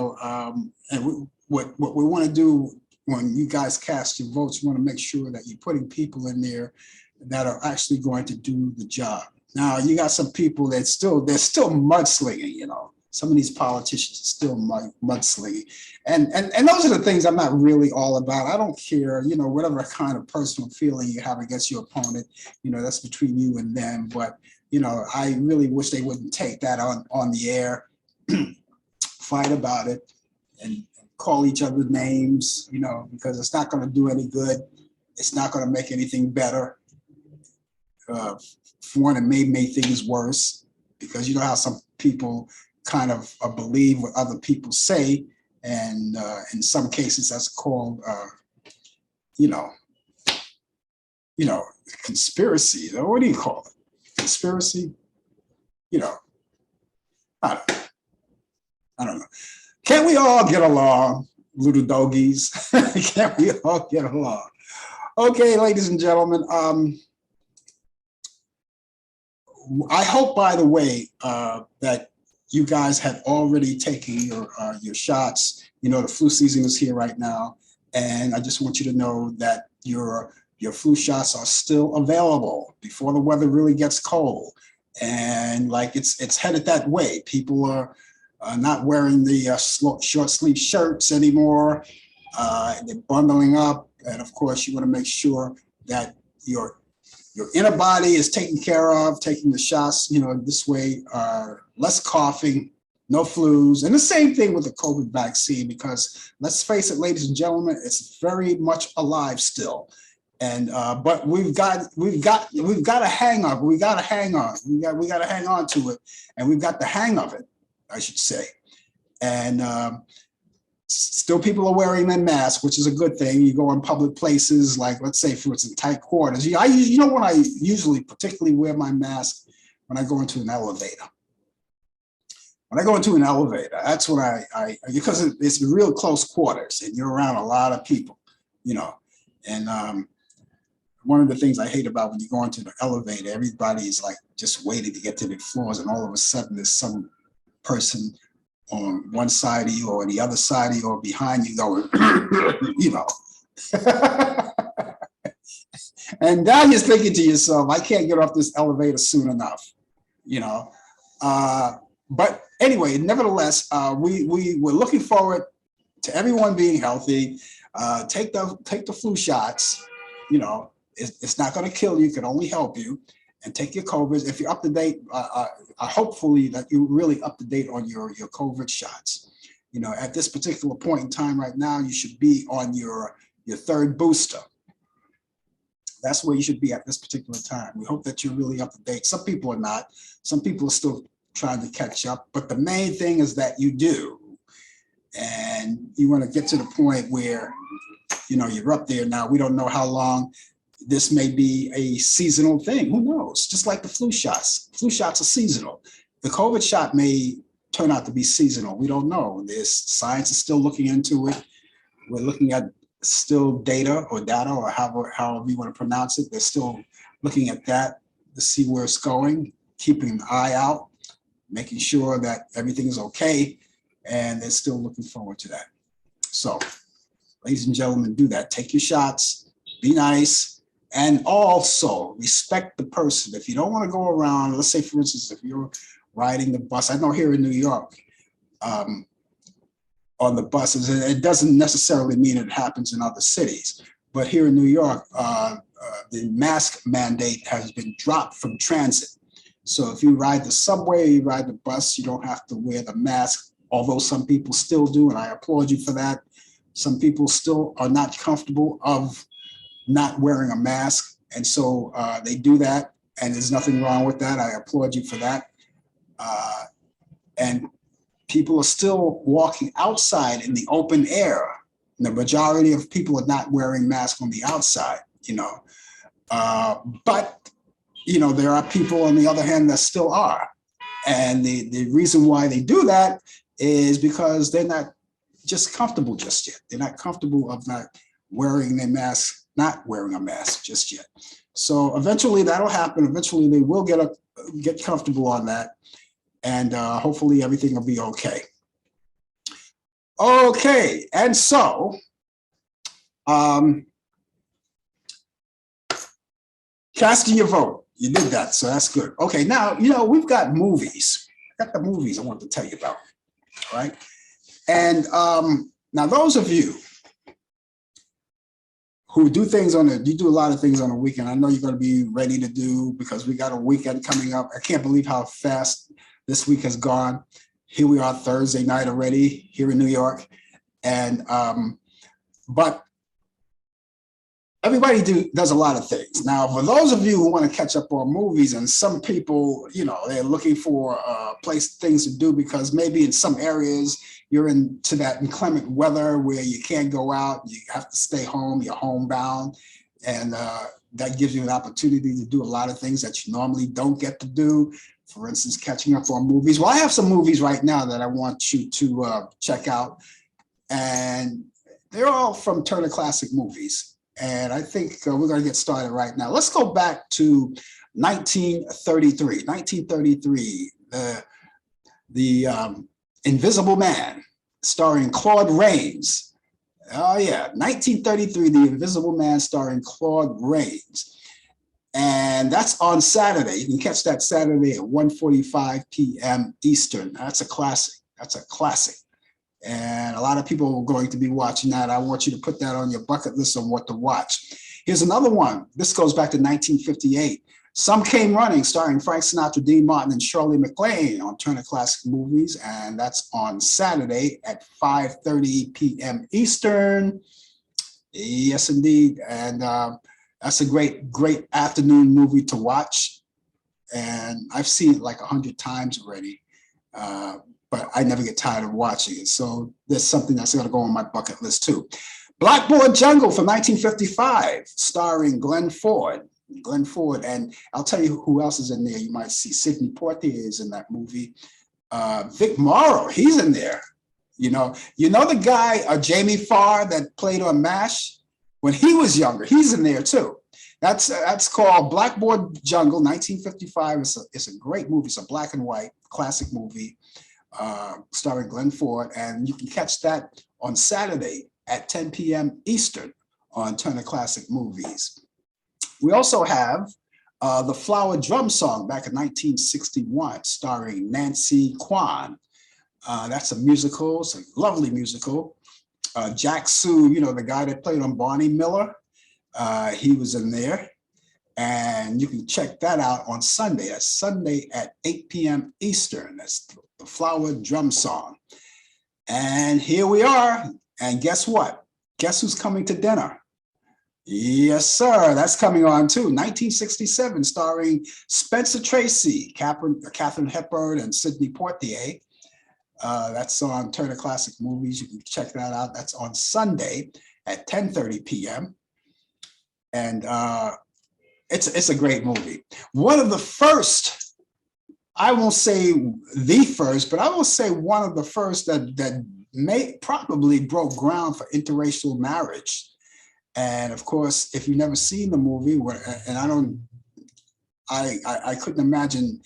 what we want to do when you guys cast your votes, you want to make sure that you're putting people in there that are actually going to do the job. Now, you got some people they're still mudslinging, Some of these politicians are still mudslinging. And those are the things I'm not really all about. I don't care, whatever kind of personal feeling you have against your opponent, that's between you and them. But, I really wish they wouldn't take that on the air, fight about it, and call each other names, because it's not going to do any good. It's not going to make anything better. For one, it may make things worse, because you know how some people kind of believe what other people say, And in some cases, that's called, you know, conspiracy. What do you call it? Conspiracy? You know, I don't know. I don't know. Can't we all get along, little doggies? Can't we all get along? Okay, ladies and gentlemen. I hope, by the way, that you guys have already taken your shots. You know, the flu season is here right now, and I just want you to know that your flu shots are still available before the weather really gets cold. And like it's headed that way. People are not wearing the short sleeve shirts anymore. They're bundling up, and of course, you want to make sure that your inner body is taken care of, taking the shots, this way, less coughing, no flus. And the same thing with the COVID vaccine, because let's face it, ladies and gentlemen, it's very much alive still. And but we've got to hang on. We got to hang on. We got to hang on to it, and we've got the hang of it, I should say. And still, people are wearing their masks, which is a good thing. You go in public places, like let's say, for instance, tight quarters. When I usually particularly wear my mask when I go into an elevator. When I go into an elevator, that's when I because it's real close quarters and you're around a lot of people, And one of the things I hate about when you go into the elevator, everybody is like just waiting to get to the floors, and all of a sudden there's some person on one side of you or the other side of you or behind you going, And now you're thinking to yourself, I can't get off this elevator soon enough, But anyway, nevertheless, we were looking forward to everyone being healthy. Take the flu shots. It's not going to kill you; it can only help you. And take your COVID. If you're up to date, hopefully that you're really up to date on your COVID shots. At this particular point in time right now, you should be on your third booster. That's where you should be at this particular time. We hope that you're really up to date. Some people are not. Some people are still trying to catch up. But the main thing is that you do. And you want to get to the point where, you're up there now. We don't know how long this may be a seasonal thing. Who knows? Just like the flu shots. Flu shots are seasonal. The COVID shot may turn out to be seasonal. We don't know. Science is still looking into it. We're looking at still data or however you want to pronounce it. They're still looking at that to see where it's going, keeping an eye out, making sure that everything is okay. And they're still looking forward to that. So, ladies and gentlemen, do that. Take your shots, be nice, and also respect the person. If you don't want to go around, let's say, for instance, if you're riding the bus, I know here in New York, on the buses, it doesn't necessarily mean it happens in other cities, but here in New York, the mask mandate has been dropped from transit. So if you ride the subway, you ride the bus, you don't have to wear the mask, although some people still do, and I applaud you for that. Some people still are not comfortable of not wearing a mask, and so they do that, and there's nothing wrong with that. I applaud you for that. And people are still walking outside in the open air. The majority of people are not wearing masks on the outside, But, there are people on the other hand that still are. And the reason why they do that is because they're not just comfortable just yet. They're not comfortable of not wearing their mask, not wearing a mask just yet. So eventually that'll happen. Eventually they will get comfortable on that. And hopefully everything will be okay. Okay, and so casting your vote, you did that, so that's good. Okay, now we've got movies. I got the movies I want to tell you about, all right? And now those of you who do a lot of things on the weekend, I know you're going to be ready to do, because we got a weekend coming up. I can't believe how fast this week has gone. Here we are Thursday night already here in New York. And but everybody does a lot of things. Now, for those of you who want to catch up on movies, and some people, they're looking for things to do because maybe in some areas you're into that inclement weather where you can't go out, you have to stay home, you're homebound, and that gives you an opportunity to do a lot of things that you normally don't get to do. For instance, catching up on movies. Well, I have some movies right now that I want you to check out, and they're all from Turner Classic Movies. And I think we're going to get started right now. Let's go back to 1933. 1933, the Invisible Man, starring Claude Rains. Oh yeah, 1933, The Invisible Man, starring Claude Rains. And that's on Saturday. You can catch that Saturday at 1:45 p.m. Eastern. That's a classic. That's a classic. And a lot of people are going to be watching that. I want you to put that on your bucket list on what to watch. Here's another one. This goes back to 1958. Some Came Running, starring Frank Sinatra, Dean Martin, and Shirley MacLaine on Turner Classic Movies. And that's on Saturday at 5:30 p.m. Eastern. Yes, indeed. And that's a great, great afternoon movie to watch. And I've seen it like 100 times already. But I never get tired of watching it. So there's something that's going to go on my bucket list too. Blackboard Jungle from 1955, starring Glenn Ford. And I'll tell you who else is in there. You might see Sidney Poitier is in that movie. Vic Morrow, he's in there. You know the guy, Jamie Farr, that played on MASH? When he was younger, he's in there too. That's called Blackboard Jungle, 1955. It's a great movie. It's a black and white classic movie. Starring Glenn Ford, and you can catch that on Saturday at 10 p.m. Eastern on Turner Classic Movies. We also have The Flower Drum Song back in 1961, starring Nancy Kwan. That's a musical. It's a lovely musical. Jack Sue, the guy that played on Barney Miller, he was in there. And you can check that out on Sunday. That's Sunday at 8 p.m. Eastern. That's The Flower Drum Song. And here we are. And guess what? Guess who's coming to dinner? Yes, sir. That's coming on too. 1967, starring Spencer Tracy, Katharine Hepburn, and Sidney Poitier. That's on Turner Classic Movies. You can check that out. That's on Sunday at 10:30 p.m. And it's a great movie. One of the first, I won't say the first, but I will say one of the first that probably broke ground for interracial marriage. And of course, if you've never seen the movie, and I couldn't imagine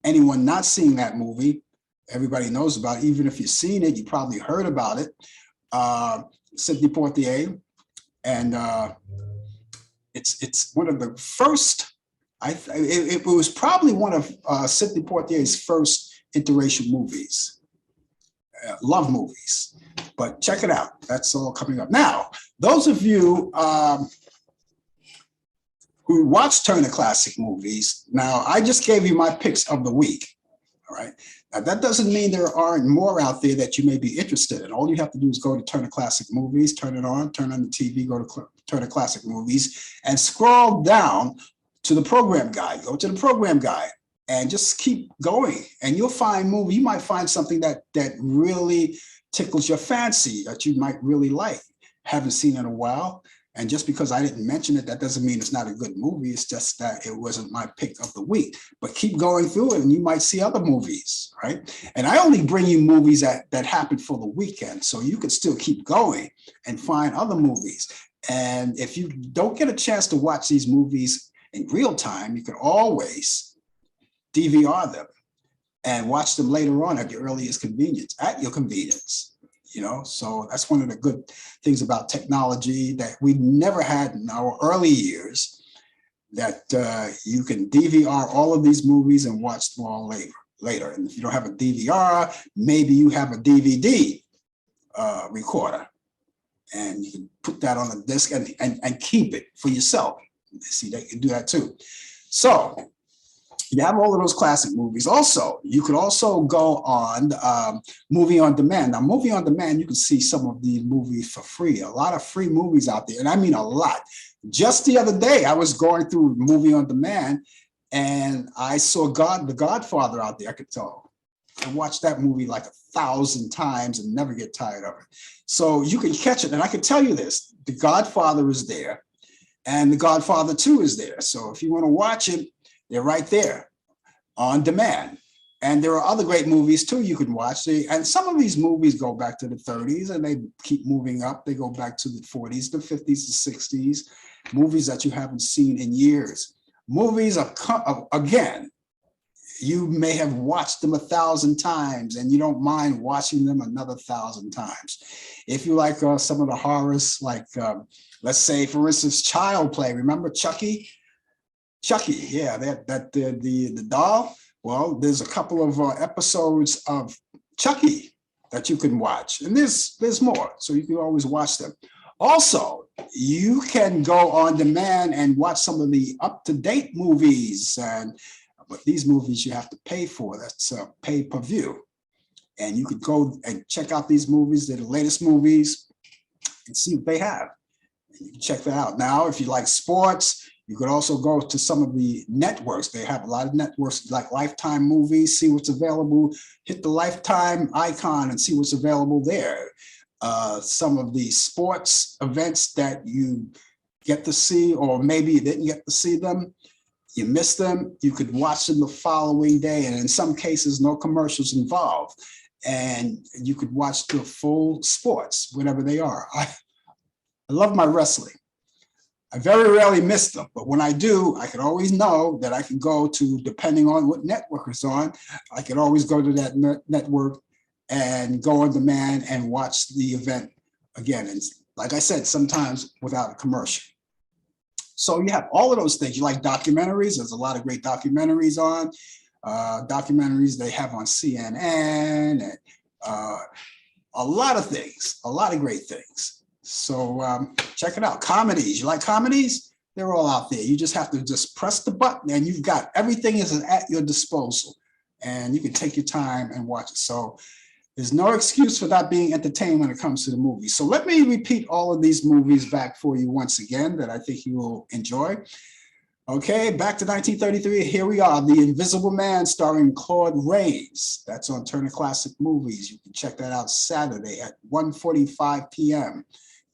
anyone not seeing that movie. Everybody knows about it. Even if you've seen it, you probably heard about it. Sidney Poitier, and it's one of the first. It was probably one of Sidney Poitier's first interracial movies, love movies. But check it out. That's all coming up. Now, those of you who watch Turner Classic Movies, now I just gave you my picks of the week. All right. Now, that doesn't mean there aren't more out there that you may be interested in. All you have to do is go to Turner Classic Movies, turn on the TV, go to Turner Classic Movies, and scroll down to the program guide. Go to the program guide and just keep going. And you'll find movies. You might find something that really tickles your fancy that you might really like. Haven't seen in a while. And just because I didn't mention it, that doesn't mean it's not a good movie. It's just that it wasn't my pick of the week. But keep going through it and you might see other movies, right? And I only bring you movies that happen for the weekend. So you can still keep going and find other movies. And if you don't get a chance to watch these movies in real time, you can always DVR them and watch them later on at your earliest convenience, at your convenience. So that's one of the good things about technology that we never had in our early years, that you can DVR all of these movies and watch them all later. And if you don't have a DVR, maybe you have a DVD recorder and you can put that on a disc and keep it for yourself. See, they can do that too. So you have all of those classic movies. Also, you could also go on Movie on Demand. Now, Movie on Demand, you can see some of these movies for free. A lot of free movies out there, and I mean a lot. Just the other day, I was going through movie on demand and I saw The Godfather out there. I could tell. I watched that movie like 1,000 times and never get tired of it. So you can catch it. And I can tell you this, The Godfather is there and The Godfather 2 is there. So if you want to watch it, they're right there on demand. And there are other great movies too you can watch. And some of these movies go back to the 30s and they keep moving up. They go back to the 40s, the 50s, the 60s, movies that you haven't seen in years. Movies are, again, you may have watched them 1,000 times and you don't mind watching them another 1,000 times. If you like some of the horrors, like let's say, for instance, Child Play. Remember Chucky? Chucky, yeah, the doll. Well, there's a couple of episodes of Chucky that you can watch, and there's more, so you can always watch them. Also, you can go on demand and watch some of the up-to-date movies, but these movies you have to pay for. That's pay-per-view, and you could go and check out these movies. They're the latest movies, and see what they have. And you can check that out. Now, if you like sports, you could also go to some of the networks. They have a lot of networks like Lifetime movies, see what's available, hit the Lifetime icon and see what's available there. Some of the sports events that you get to see, or maybe you didn't get to see them, you missed them, you could watch them the following day. And in some cases, no commercials involved. And you could watch the full sports, whatever they are. I love my wrestling. I very rarely miss them, but when I do, I can always know that I can go to, depending on what network it's on, I can always go to that network and go on demand and watch the event again. And like I said, sometimes without a commercial. So you have all of those things. You like documentaries? There's a lot of great documentaries on. Documentaries they have on CNN and a lot of things, a lot of great things. So check it out. Comedies, you like comedies? They're all out there. You just have to just press the button and you've got everything is at your disposal and you can take your time and watch it. So there's no excuse for not being entertained when it comes to the movies. So let me repeat all of these movies back for you once again that I think you will enjoy. Okay, back to 1933. Here we are, The Invisible Man starring Claude Rains. That's on Turner Classic Movies. You can check that out Saturday at 1:45 p.m.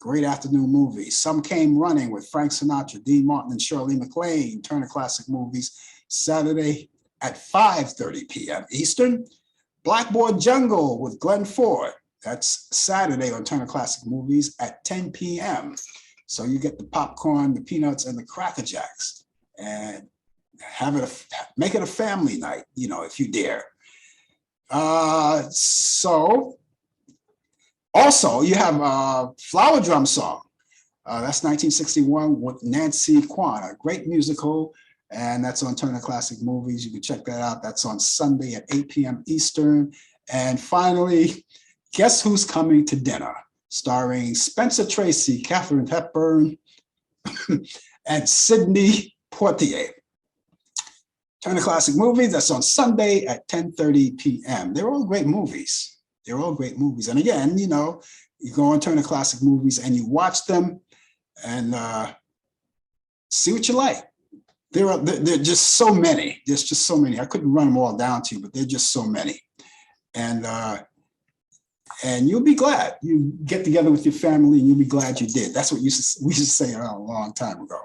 Great afternoon movie. Some Came Running with Frank Sinatra, Dean Martin, and Shirley MacLaine. Turner Classic Movies, Saturday at 5:30 p.m. Eastern. Blackboard Jungle with Glenn Ford. That's Saturday on Turner Classic Movies at 10 p.m. So you get the popcorn, the peanuts, and the Cracker Jacks, and make it a family night, you know, if you dare. So also you have a Flower Drum Song. That's 1961 with Nancy Kwan, a great musical, and that's on Turner Classic Movies. You can check that out. That's on Sunday at 8 p.m. Eastern. And finally, Guess Who's Coming to Dinner, starring Spencer Tracy, Katharine Hepburn, and Sidney Poitier. Turner Classic Movies, that's on Sunday at 10:30 p.m. They're all great movies. They're all great movies. And again, you know, you go on Turner Classic Movies and you watch them and see what you like. There are just so many. There's just so many. I couldn't run them all down to you, but there're just so many. And you'll be glad. You get together with your family and you'll be glad you did. That's what we used to say a long time ago.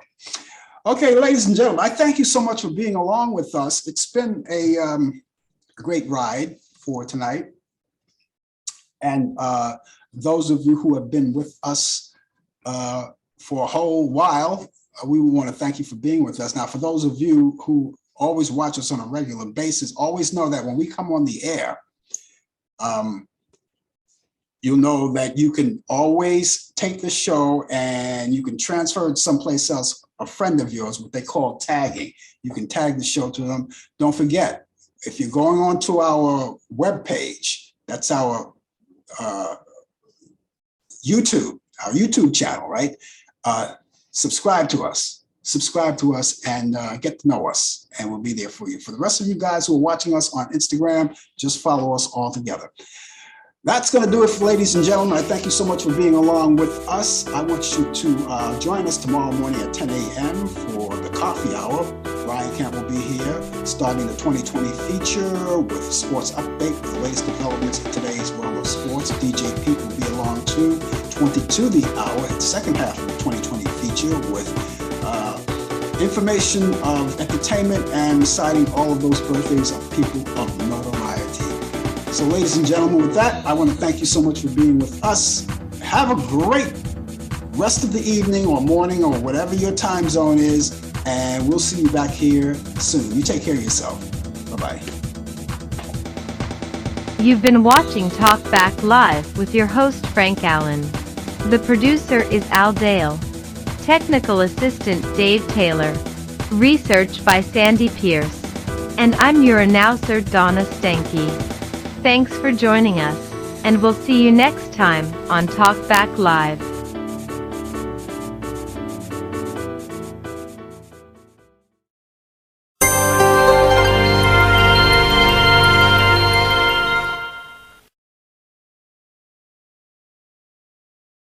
Okay, ladies and gentlemen, I thank you so much for being along with us. It's been a great ride for tonight. And those of you who have been with us for a whole while, we want to thank you for being with us. Now, for those of you who always watch us on a regular basis, always know that when we come on the air, you'll know that you can always take the show and you can transfer it someplace else. A friend of yours, what they call tagging. You can tag the show to them. Don't forget, if you're going on to our webpage, that's our YouTube channel, right? Subscribe to us and get to know us, and we'll be there for you. For the rest of you guys who are watching us on Instagram, just follow us all together. That's going to do it, for ladies and gentlemen. I thank you so much for being along with us. I want you to join us tomorrow morning at 10 a.m. for the coffee hour. Brian Camp will be here starting the 2020 feature with sports update, the latest developments in today's world of sports. DJ Pete will be along too, 20 to the hour, the second half of the 2020 feature with information of entertainment and citing all of those birthdays of people of notoriety. So ladies and gentlemen, with that, I want to thank you so much for being with us. Have a great rest of the evening or morning or whatever your time zone is, and we'll see you back here soon. You take care of yourself. Bye-bye. You've been watching Talk Back Live with your host Frank Allen. The producer is Al Dale. Technical assistant Dave Taylor. Research by Sandy Pierce. And I'm your announcer Donna Stanky. Thanks for joining us, and we'll see you next time on Talk Back Live.